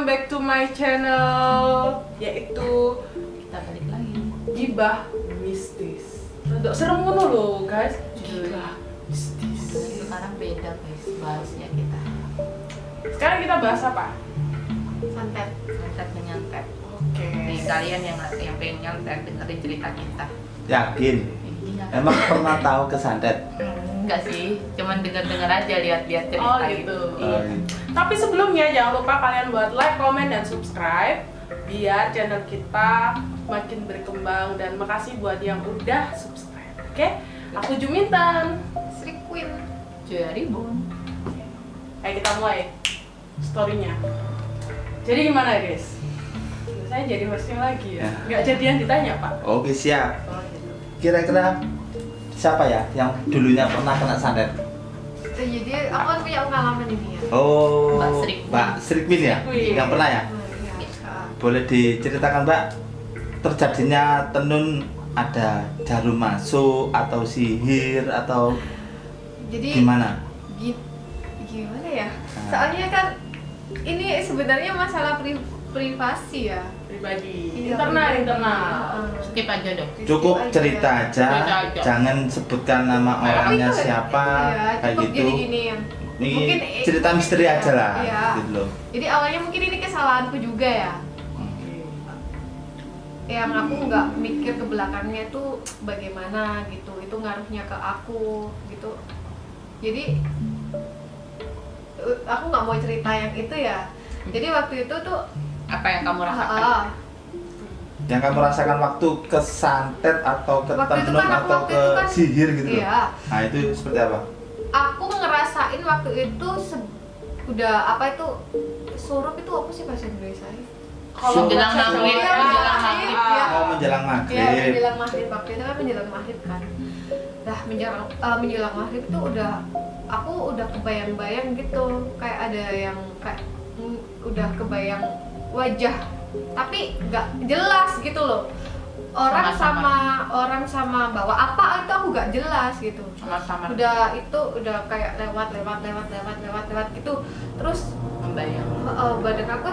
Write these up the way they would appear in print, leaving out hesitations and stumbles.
back to my channel, yaitu Kita balik lagi. Gibah Mistis. Untuk serem ngono loh guys. Gibah Mistis. Sekarang beda guys bahasnya kita. Sekarang kita bahas apa? Santet, santet menyantet. Oke. Nih kalian yang pengen nyantet dengerin cerita kita. Yakin? Iya. Emang pernah tahu kesantet? Enggak sih, cuman denger-denger aja, lihat-lihat cerita Oh gitu. Iya. Tapi sebelumnya jangan lupa kalian buat like, comment, dan subscribe biar channel kita makin berkembang, dan makasih buat yang udah subscribe. Oke? Aku Jumintan. Sri Queen. Jaribun. Ayo kita mulai storynya. Jadi gimana guys? Saya jadi hosting lagi ya? Ya. Nggak jadian ditanya pak? Oke, siap. Oh gitu. Kira-kira siapa ya yang dulunya pernah kena santet? Jadi aku kan punya pengalaman ini ya. Oh, Mbak Sri. Mbak Sri Queen ya? Sri Queen. Yang pernah ya? Boleh diceritakan Mbak, terjadinya tenun ada jarum masuk atau sihir atau Jadi gimana? gimana ya? Soalnya kan ini sebenarnya masalah privasi ya. Pribadi. Iya, Internal, pribadi. internal. Skip aja dong. Cukup cerita aja, Cerita aja. jangan sebutkan nama Tapi orangnya itu- siapa, iya, kayak cukup gitu. Jadi gini ya. Ini Mungkin cerita misteri aja lah, Iya. gitu loh. Jadi awalnya mungkin ini kesalahanku juga ya. Yang aku nggak mikir ke belakangnya itu bagaimana gitu, itu ngaruhnya ke aku gitu. Jadi aku nggak mau cerita yang itu ya. Jadi waktu itu tuh Apa yang kamu rasakan? Yang kamu rasakan waktu kesantet atau ke Waktu itu tenun kan aku atau waktu ke itu kan- sihir gitu loh. iya. Nah itu seperti apa? Aku ngerasain waktu itu udah apa itu surup itu apa sih bahasa Indonesia? Kalau Menjelang bahasa maghrib, Jawa, menjelang maghrib, ya. Oh, menjelang Iya, maghrib. menjelang maghrib, waktu itu kan menjelang maghrib kan. Nah, menjelang maghrib itu aku udah kebayang-bayang gitu, kayak ada yang kayak udah kebayang wajah, tapi nggak jelas gitu loh. Orang sama bawa apa itu aku nggak jelas gitu. Sama-sama Udah itu udah kayak lewat gitu. Terus membayang. badan aku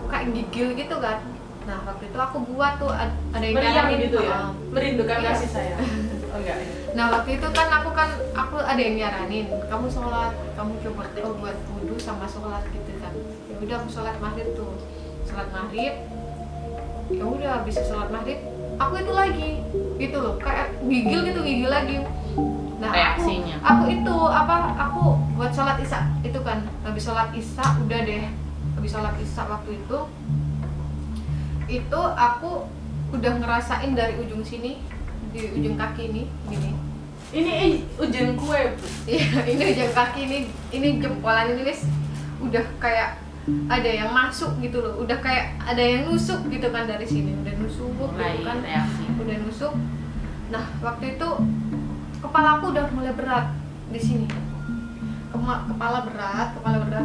kayak gigil gitu kan. Nah waktu itu aku buat tuh ada yang meriang nyaranin gitu ya? Merindukan Iya. kasih sayang. Oh enggak ya? Nah waktu itu kan aku ada yang nyaranin, kamu sholat, kamu coba buat wudhu sama sholat gitu kan. Ya udah aku sholat maghrib tuh, sholat maghrib. Ya udah bisa sholat maghrib, aku itu lagi gitu loh, kayak gigil lagi. Nah Reaksinya. aku buat sholat isya itu kan, habis sholat isya udah deh, habis sholat isya waktu itu aku udah ngerasain dari ujung sini, di ujung kaki ini gini. Ini ujung kue bu. Iya, ini ujung kaki ini jempolan ini guys, udah kayak ada yang masuk gitu loh, udah kayak ada yang nusuk gitu kan dari sini, udah nusuk Mulai gitu kan, reaksi. udah nusuk. Nah waktu itu kepala aku udah mulai berat di sini, kepala berat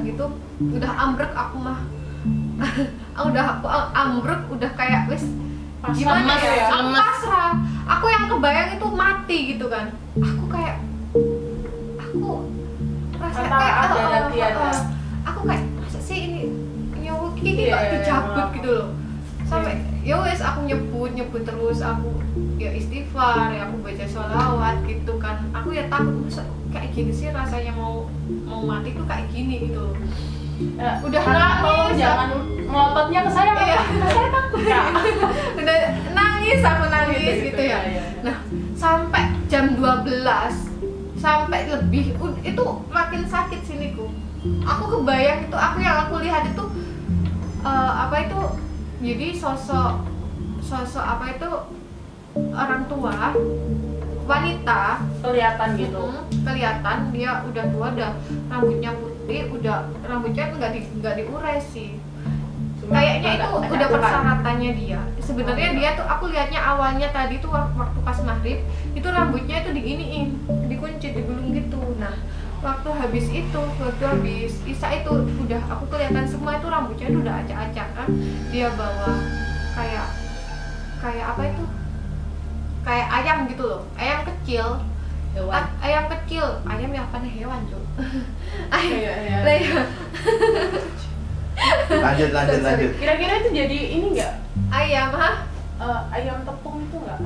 gitu, udah ambruk aku mah. Aku ambruk, udah kayak wis gimana Lemes, ya, aku lemes. pasrah. Aku yang kebayang itu mati gitu kan. Aku rasa Antara kayak ada dan tiada. aku kayak masa sih ini nyawa gini Iya, kok iya, dicabut iya. gitu loh. Sampai ya wes aku nyebut terus, aku ya istighfar, ya aku baca sholawat gitu kan. Aku ya takut masa kayak gini sih rasanya mau mati tuh kayak gini gitu loh. Ya, Udah Kak, tolong nangis, jangan melototnya ke saya. Iya. Saya takut kak. Udah nangis aku Gitu, gitu ya. iya. Nah sampai jam 12 sampai lebih itu makin sakit siniku. Aku kebayang itu, aku lihat itu apa itu, jadi sosok apa itu orang tua wanita, Kelihatan gitu. kelihatan dia udah tua, udah rambutnya putih, udah rambutnya nggak diurai sih. Cuma Kayaknya itu agak udah kurang. persyaratannya dia. Sebenarnya dia tuh, aku lihatnya awalnya tadi tuh waktu pas maghrib itu rambutnya itu diginiin, dikuncit, digulung gitu. Nah waktu habis isya itu udah aku kelihatan semua itu rambutnya itu udah acak-acak kan. Dia bawa kayak apa itu, kayak ayam gitu loh, ayam kecil. Hewan. Ayam kecil, ayam yang apa nih, hewan tuh. Iya, iya. Lah ya. Lanjut. Kira-kira itu jadi ini nggak? Ayam, Ayam tepung itu nggak?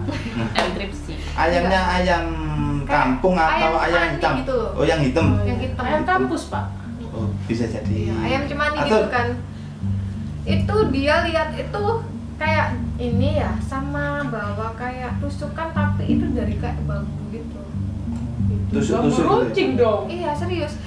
Enkripsi. Ayamnya ayam kampung atau ayam ayam cemani hitam? gitu loh. Oh, yang hitam. Yang hitam. Ayam kampus, Pak. Oh, bisa jadi. Iya, ayam cemani Atau- gitu kan. Itu dia lihat itu kayak ini ya, sama bawa kayak tusukan tapi itu dari kayak bambu gitu. Tusuk-tusuk gitu. Runcing dong. Iya, serius.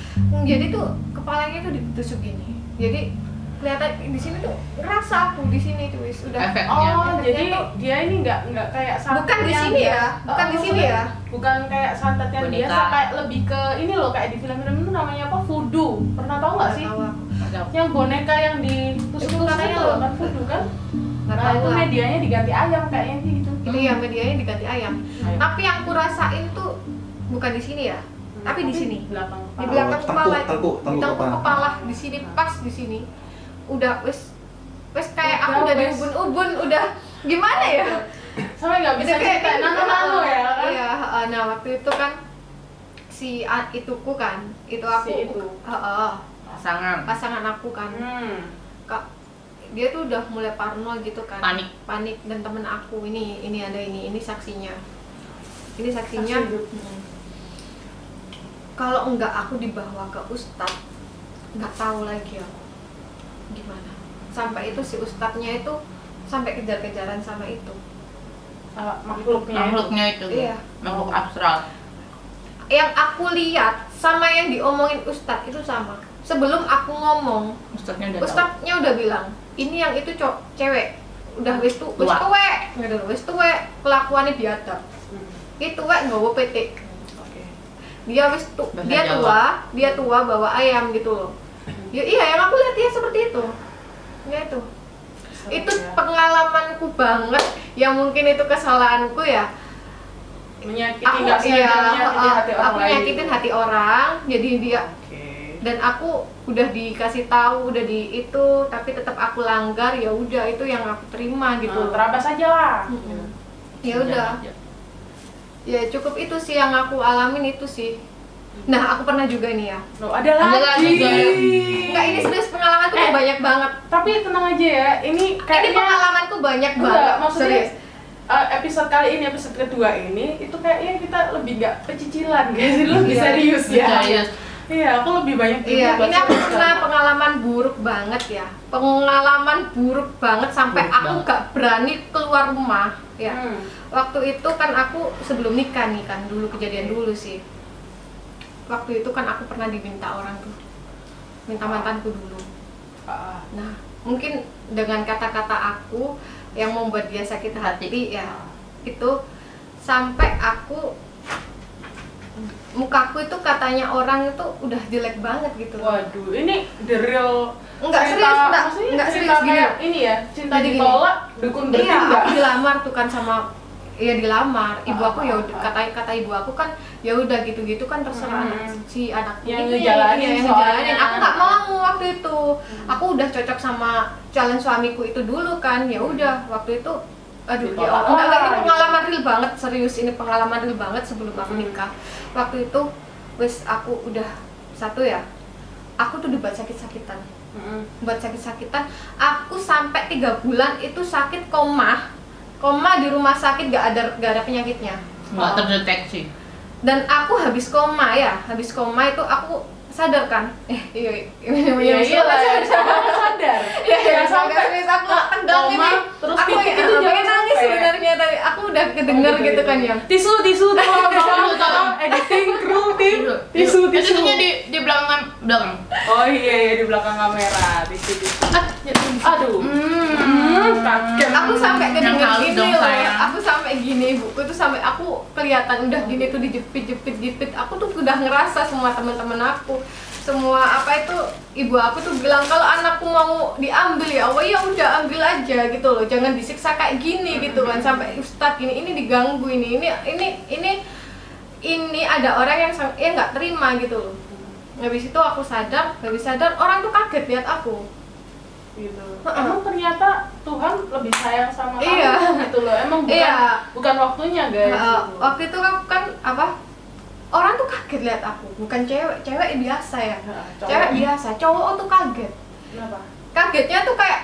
Jadi tuh kepalanya tuh ditusuk gini. Jadi kelihatan di sini tuh ngerasa aku di sini tuh wis udah. Efeknya. Oh, Efeknya jadi tuh dia ini nggak kayak santet bukan di yang sini dia- ya, bukan di sini ya. Bukan kayak santet yang Boneka. biasa, kayak lebih ke ini loh, kayak di film-film itu namanya apa? Voodoo. Pernah tahu nggak sih? Tahu aku. Yang boneka yang ditusuk-tusuk Itu katanya itu loh. kan voodoo kan? Nggak Nah, tahu itu lah. medianya diganti ayam kayaknya gitu. Itu ya medianya diganti ayam. Ayam. Tapi yang aku rasain tuh bukan di sini ya, tapi di sini. Belakang Di kepala. belakang tengkuk, kepala, tengkuk di tengkuk kepala. kepala di sini, pas di sini. Udah wis kayak aku Udah, udah wes. diubun-ubun, udah gimana ya? Sampai nggak bisa Udah kayak cerita nano-nano ya kan? Iya, nah waktu itu kan si ituku kan, itu aku, Si itu. Pasangan. pasangan aku kan, Kak, dia tuh udah mulai parno gitu kan, panik dan temen aku ini ada ini saksinya, Saksi hidup. Kalau enggak aku dibawa ke ustadz, nggak tahu lagi aku gimana. Sampai itu si ustadznya itu sampai kejar-kejaran sama itu. Makhluknya itu. Iya. Makhluk abstrak. Yang aku lihat sama yang diomongin ustadz itu sama. Sebelum aku ngomong, Ustadznya udah tahu. ustadznya udah bilang, ini yang itu cewek, udah wis Tua. tuwek, gitu, wis tuwek, kelakuannya biadab. Itu tuwek nggawa PT. Oke. Dia Bahasa dia Jawa. tua bawa ayam gitu loh. Ya iya, yang aku lihat dia seperti itu. Ya itu. Itu Ya. pengalamanku banget, yang mungkin itu kesalahanku ya. Menyakiti Aku nggak sengaja menyakiti hati orang aku lain. nyakitin hati orang, jadi dia Oke. dan aku udah dikasih tahu, udah di itu, tapi tetap aku langgar, ya udah itu yang aku terima gitu. Terabas aja lah. Mm-mm. Ya udah. Ya cukup itu sih yang aku alamin itu sih. Nah, aku pernah juga nih ya. Loh, ada Ada lagi. lagi. Enggak, ini serius pengalamanku tuh banyak banget. Tapi tenang aja ya, ini Ini kayaknya pengalamanku banyak enggak, banget. maksudnya Serius. episode kali ini, episode kedua ini, itu kayaknya kita lebih nggak pecicilan guys, lebih Iya. serius ya. Serius. Iya, aku lebih banyak juga Iya, baca ini aku baca. pernah pengalaman buruk banget ya. Pengalaman buruk banget sampai Buruk aku banget. gak berani keluar rumah ya. Hmm. Waktu itu kan aku sebelum nikah nih kan, dulu kejadian dulu sih. Waktu itu kan aku pernah diminta orang tuh, minta mantanku dulu. Ah, Nah, mungkin dengan kata-kata aku yang membuat dia sakit hati ya, itu sampai aku mukaku itu katanya orang itu udah jelek banget gitu. waduh, ini the real Enggak, cerita, serius, enggak. maksudnya Enggak, cerita serius, gini. kayak ini ya, cinta Jadi gini. ditolak, dukun Iya, bertindak. aku dilamar tuh kan sama ya dilamar. Ibu aku ya udah Ah. kata ibu aku kan ya udah gitu-gitu kan terserah si anak Yang itu ngejalanin yang soalnya. ngejalanin. Aku nggak mau waktu itu. Aku udah cocok sama calon suamiku itu dulu kan. Ya udah waktu itu aduh ya Ditolak. Allah, enggak, ini Gitu. pengalaman real banget, serius ini pengalaman real banget sebelum aku nikah. Waktu itu wis aku udah satu ya. Aku tuh dibuat sakit-sakitan. Buat sakit-sakitan, aku sampai 3 bulan itu sakit koma di rumah sakit, gak ada penyakitnya. Nggak terdeteksi. Dan aku habis koma itu aku sadar kan, iya Iya lah, sadar. ya sampai aku tegang koma, ini, terus aku titik itu pengen jangan nangis sampai. sebenarnya tadi, aku udah kedenger gitu kan ya. Tisu tolong editing kru tim tisu. Tisunya di belakang. Oh iya di belakang kamera tisu. Aduh. Kaget. Aku sampai Yang kedenger halus gini dong, loh, sayang. aku sampai gini, ibuku tuh sampai aku kelihatan udah gini tuh dijepit, aku tuh udah ngerasa semua teman-teman aku, semua apa itu, ibu aku tuh bilang kalau anakku mau diambil ya Allah ya udah ambil aja gitu loh, jangan disiksa kayak gini gitu kan, sampai ustadz ini diganggu ini ada orang yang nggak terima gitu loh. Habis itu aku sadar orang tuh kaget lihat aku. Gitu. Emang ternyata Tuhan lebih sayang sama Iya. kamu gitu loh. Emang bukan Iya. bukan waktunya guys. Gitu. Waktu itu aku kan apa, orang tuh kaget lihat aku, bukan cewek biasa ya, Cowok. cewek biasa, cowok tuh kaget Kenapa? kagetnya tuh kayak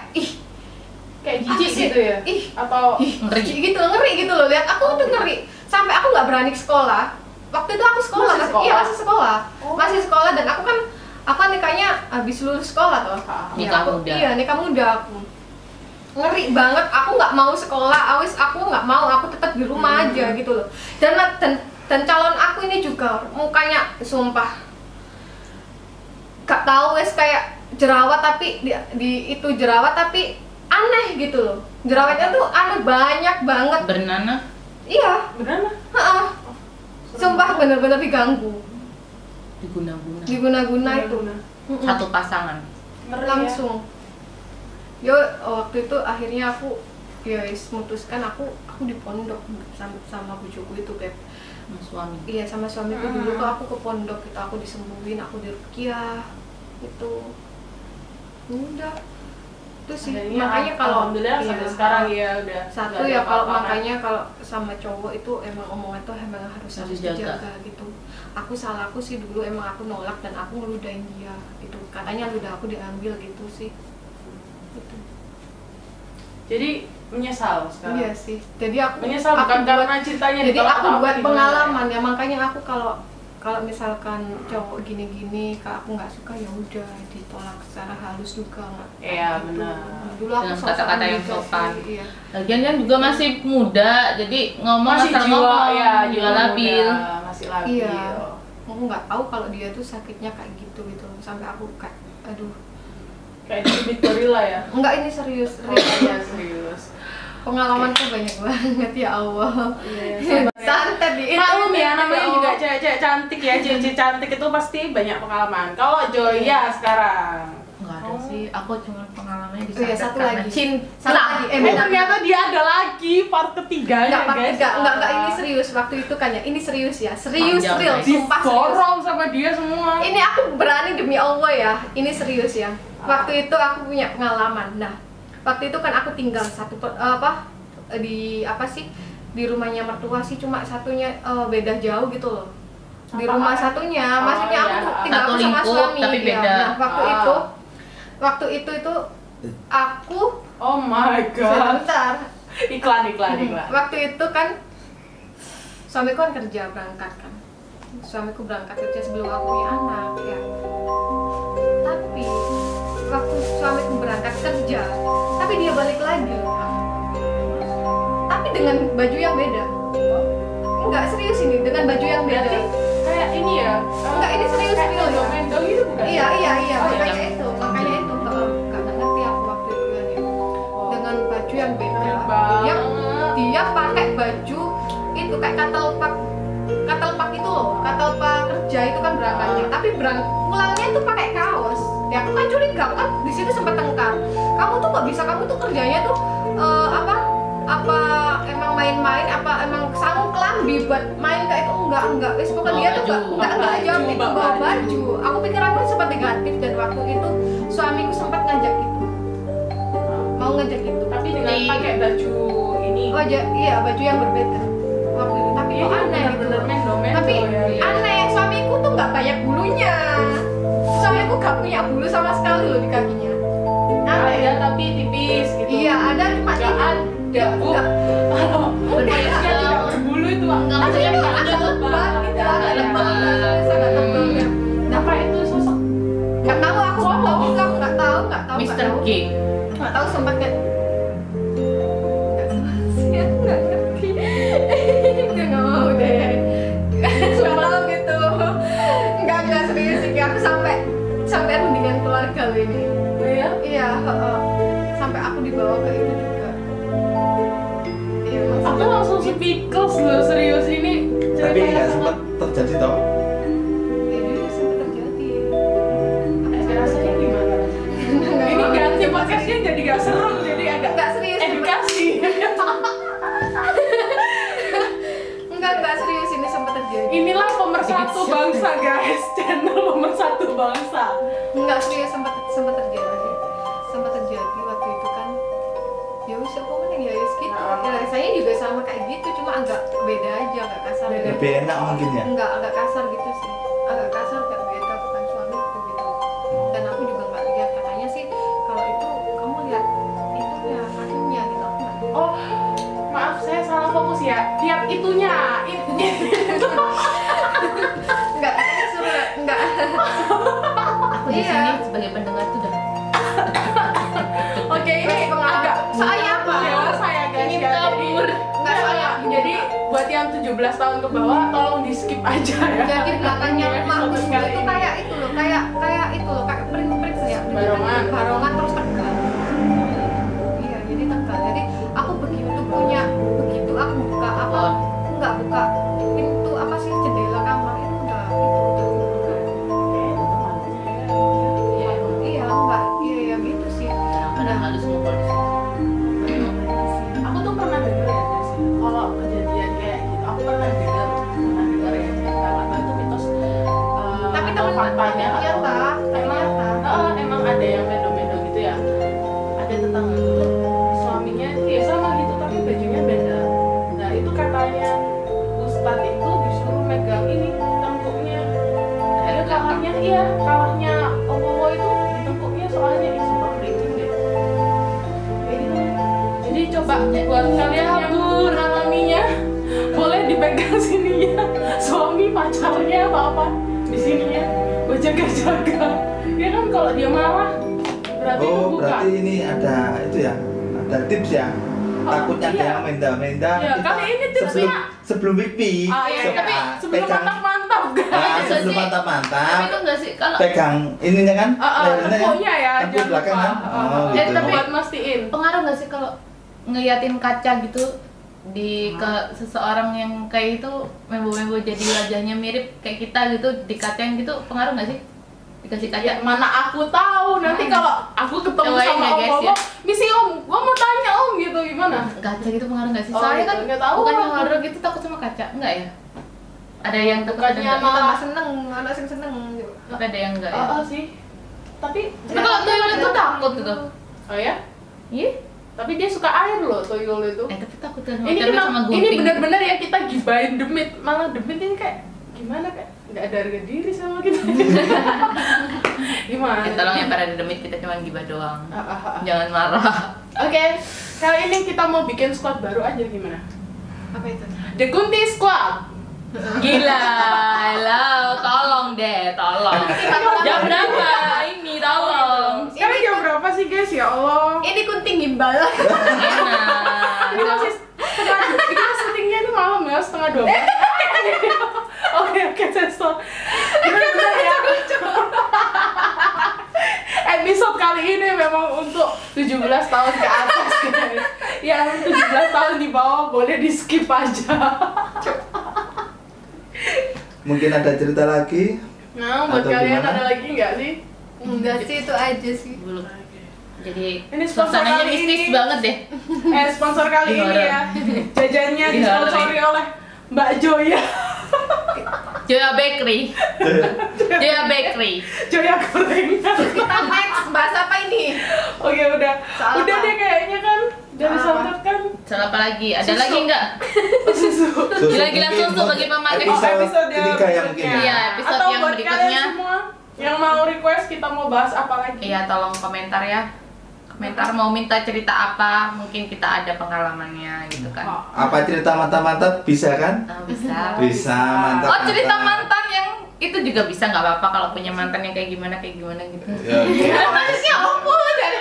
Kayak apa jijik sih? gitu ya? Atau ngeri. ngeri gitu loh, lihat aku tuh ngeri sampai aku nggak berani sekolah. Waktu itu aku sekolah, Masih sekolah? iya masih sekolah, Oh. masih sekolah, dan aku kan nikahnya habis lulus sekolah toh. Nikah muda. Iya, nikah muda aku. Ngeri banget, aku nggak mau sekolah, aku nggak mau, aku tetap di rumah aja gitu loh. Dan calon aku ini juga mukanya sumpah gak tahu wes kayak jerawat, tapi di itu jerawat tapi aneh gitu loh. Jerawatnya tuh aneh banyak banget. Bernanah. Iya, beneran? heeh. Sumpah bener-bener diganggu, Diguna-guna. diguna-guna itu. Satu pasangan. Ngeri Langsung. Yo, waktu itu akhirnya aku ya memutuskan aku di pondok sama bujuku itu, Beb. Sama suami. Iya, sama suamiku dulu tuh aku ke pondok gitu, aku disembuhin, aku diruqyah gitu. Udah. Itu sih. Akhirnya, Makanya kalau alhamdulillah sampai sekarang ya udah satu nggak ada ya, kalau apa-apa, kan? makanya kalau sama cowok itu emang omongan tuh emang harus Harus jaga. dijaga gitu. Salahku sih dulu emang aku nolak dan aku ngeludahin dia gitu, katanya ludah aku diambil gitu sih gitu. Jadi menyesal sekarang? Iya sih, jadi aku Menyesal bukan karena cintanya jadi ditolak aku atau buat gimana? pengalaman ya, makanya aku kalau misalkan cowok gini-gini kalau aku nggak suka ya udah ditolak secara halus juga nggak. Iya, gitu. benar. Dulu aku Dengan sosokan kata-kata yang juga sopan. sih, iya. Lagian kan juga masih muda, jadi ngomong Masih asal jiwa, ngomong, ya, jiwa labil. muda, masih labil. Iya. Aku nggak tahu kalau dia tuh sakitnya kayak gitu sampai aku kayak aduh. Kayak di gorila ya? Enggak, ini serius. Iya, serius. Pengalamanku banyak banget ya Allah. Iya, Santet di maklum ya, namanya Allah. juga cewek-cewek cantik ya, cewek cantik itu pasti banyak pengalaman. Kalau Joya sekarang, Enggak ada sih, aku cuma pengalamannya di Oh iya, santet satu karena lagi. cinta. Satu lagi. ternyata dia ada lagi part ketiganya, guys. Enggak, ini serius waktu itu kan ya. Ini serius ya. Serius Panjang, real, guys. sumpah serius. Disorong sama dia semua. Ini aku berani demi Allah ya. Ini serius ya. Waktu itu aku punya pengalaman. Nah, waktu itu kan aku tinggal di rumahnya mertua sih, cuma satunya beda jauh gitu loh. Di Apa? rumah satunya, Oh, maksudnya aku iya. tuh tinggal Satu sama lingkup, suami. tapi ya. beda. Nah, waktu itu aku Oh my god. sebentar. Iklan. Waktu itu kan suamiku kan kerja berangkat kan. Suamiku berangkat kerja sebelum aku punya anak ya. Tapi waktu suamiku berangkat kerja, tapi dia balik lagi loh, Kak. Tapi dengan baju yang beda. Enggak, serius ini, dengan baju yang beda. Berarti kayak ini ya? Enggak, ini serius kayak real ya. mendong gitu bukan? Iya, Oh, makanya iya. itu. Karena ngerti aku waktu itu kan ya. Dengan baju yang beda. Keren banget. Dia pakai baju itu kayak katal pak itu loh, katal pak kerja itu kan berangkatnya, tapi pulangnya itu pakai kaos. Ya aku kan curiga kan, di situ sempat tengkar. Kamu tuh kok bisa, kamu tuh kerjanya tuh apa emang main-main, apa emang sanggup kelambi buat main kayak itu? Enggak, wis pokoknya dia tuh enggak jawab itu, bawa baju. Aku pikir aku sempat negatif, dan waktu itu suamiku sempat ngajak gitu, mau ngajak gitu. Tapi dengan pakai baju ini. Oh iya, baju yang berbeda waktu itu, tapi Iya, kok aneh gitu. bener-bener mendo-mendo Tapi ya. aneh, suamiku tuh nggak banyak bulunya. Suamiku gak punya bulu sama sekali loh di kakinya. Aneh. Ada tapi tipis gitu. Iya, ada cuma Nggak ada. Bu. Kalau manusia tidak berbulu itu Enggak, maksudnya itu bukan agak lebam. lebat gitu, agak Agak lebat, lebam. sangat tebal ya. apa itu sosok? Nggak tahu, aku nggak tahu. Mr. G. Nggak tahu, sempat kayak nggak ngerti. Nggak mau deh. Nggak tahu gitu. Nggak serius sih. Aku sampai rundingan keluarga loh ini. Oh iya? Iya, sampai aku dibawa ke itu juga. Iya, Aku maksudnya langsung speechless loh, serius ini. Tapi ceritanya nggak sangat- sempat terjadi toh. ini sempat terjadi. rasanya gimana? Ini ganti podcastnya jadi gak seru, jadi agak Nggak serius. edukasi. Enggak serius, ini sempat terjadi. Inilah pemersatu bangsa, guys. Channel pemersatu bangsa. Enggak serius, sempat terjadi. Sempat terjadi waktu itu kan. Ya wis apa mana ya wis gitu. Nah. Ya rasanya juga sama kayak gitu, cuma agak beda aja, agak kasar. Lebih enak mungkin ya. Enggak, agak kasar gitu sih. Agak kasar, agak beda, bukan suamiku gitu. Dan aku juga nggak lihat, katanya sih kalau itu maaf saya salah fokus ya. Lihat itunya. Enggak, katanya suruh enggak. Aku di sini sebagai pendengar tuh udah. Oke, ini agak Soalnya apa? dewasa ya guys Ingin ya. kabur. Enggak soalnya. Jadi buat yang 17 tahun ke bawah tolong di skip aja ya. Jadi belakangnya rumahku Episode itu kali ini. kayak itu loh, kayak itu loh, kayak print ya. Barongan. Barongan terus tegal. Iya, jadi tegal. Jadi aku begitu punya begitu aku buka apa? Enggak buka pintu apa sih jendela kamar itu udah Iya. iya enggak iya gitu sih. Ada halus ngumpul di sini. Aku tuh pernah dengar ya guys ya, kalau kejadian kayak gitu aku pernah dengar ya cerita atau itu mitos Tapi atau faktanya ternyata emang ada yang medo-medo gitu ya, ada tetangga tuh suaminya itu ya sama gitu tapi bajunya beda. Nah itu katanya Ustadz itu disuruh megang ini tengkuknya, dia kalahnya owo itu di tengkuknya soalnya di sumpah merinding deh. Kayak gitu. Jadi coba buat kalian yang mengalaminya boleh dipegang sininya suami pacarnya apa di sininya buat jaga-jaga. Ya kan kalau dia marah berarti itu Oh, bukan. berarti ini ada itu ya, ada tips ya. Takutnya ada iya. yang menda-menda. Iya, kita kali ini tipsnya. sebelum pipi. Ah iya, coba tapi sebelum pegang. mantap-mantap guys. Nah, Bisa sebelum sih. mantap-mantap. Tapi itu enggak sih kalau Pegang ininya kan? lehernya kan? tengkuknya ya, Tengkuk jangan belakang lupa. kan? Oh, gitu. tapi- buat mastiin. pengaruh nggak sih kalau ngeliatin kaca gitu di ke seseorang yang kayak itu membo-membo jadi wajahnya mirip kayak kita gitu di kaca yang gitu pengaruh nggak sih dikasih kaca? Ya, mana aku tahu nanti kalau aku ketemu Cobain sama ya, guys, om-om, ya. misi om, gua mau tanya om gitu gimana? Kaca gitu pengaruh nggak sih? Oh, Soalnya gitu. kan Nggak tahu bukannya aku. horor gitu takut sama kaca, enggak ya? Ada yang takut ada Bukannya enggak? malah- Tambah seneng, anak sing seneng. Tapi ada yang enggak ya? Sih. Tapi Tapi kalau tuyul itu takut gitu. oh ya? Iya. Tapi dia suka air loh tuyul itu. Tapi takut kan Ini hotelnya sama gunting. ini benar-benar ya kita gibahin demit, malah demit ini kayak gimana kayak nggak ada harga diri sama kita. Gimana? Ya, tolong ya para demit kita cuma gibah doang. Ah. Jangan marah. Oke, kali ini kita mau bikin squad baru aja gimana? Apa itu? The Kunti Squad. Gila, halo, tolong deh, tolong. Jam berapa ini, tolong. Sekarang jam berapa sih guys? Ya Allah. Ini kunting gimbal. Enak. Ini masih kita syutingnya itu malam ya, 11:30. Oke, sensor. Bener-bener ya. Episode kali ini memang untuk 17 tahun ke atas guys. Yang 17 tahun di bawah boleh di skip aja. Mungkin ada cerita lagi. Nah, buat Atau kalian gimana? ada lagi nggak sih? Enggak sih, itu aja sih. Belum. Jadi Ini sponsor suasananya kali mistis ini. banget deh. Sponsor kali Di ini horor. ya. Jajannya Di horor. disponsori oleh Mbak Joya. Joya Bakery. Joya Bakery. Joya gorengan. Kita next bahas apa ini? Oke, udah. Soal Udah apa? deh kayaknya kan. Dari Soal apa? santet kan Soal apa lagi? Ada Susu. lagi nggak? susu. Gila-gila mungkin susu bagi pemakai. Episode ketiga ya mungkin ya. Iya, episode Atau yang buat berikutnya. kalian semua yang mau request kita mau bahas apa lagi? Iya, tolong komentar ya. Komentar mau minta cerita apa? Mungkin kita ada pengalamannya gitu kan. Oh. Apa cerita mantap-mantap bisa kan? Bisa. Bisa, mantap. Oh, cerita mantan yang itu juga bisa, nggak apa-apa kalau punya mantan yang kayak gimana gitu. Ya, oke. Maksudnya ampun dari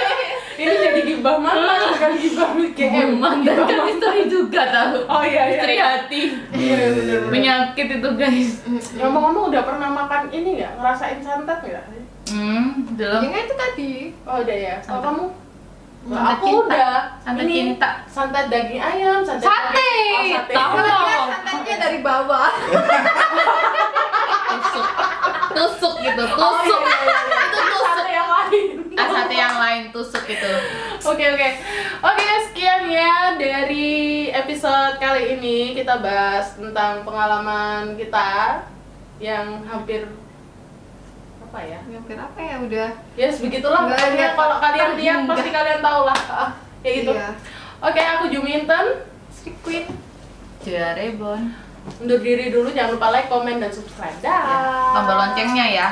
Ini jadi gibah mantan bukan gibah GM. Mantan kan istri juga tahu. Oh iya, Istri iya. hati. Iya, bener-bener. Penyakit itu guys. Ngomong-ngomong udah pernah makan ini nggak? Ngerasain santet nggak? Belum. yang itu tadi. Oh udah ya. Kalau Santet. kamu? Santet Aku cinta. udah. Santet Ini cinta. santet daging ayam, santet Sate. Oh, sate. Tahu. Soalnya santannya dari bawah. Tusuk gitu, Oh, tusuk. iya, iya, iya. Itu tusuk. Sate yang lain. Sate yang lain tusuk itu. Oke, sekian ya dari episode kali ini. Kita bahas tentang pengalaman kita yang hampir apa ya? Hampir apa ya udah. Ya begitulah Nggak pokoknya ada kalau kalian lihat terhingga. pasti kalian tahu lah. Kayak gitu. Iya. Oke, aku Juminten, Street Queen. Joya Rebon. Undur diri dulu, jangan lupa like, komen, dan subscribe. Dah. Tombol loncengnya ya.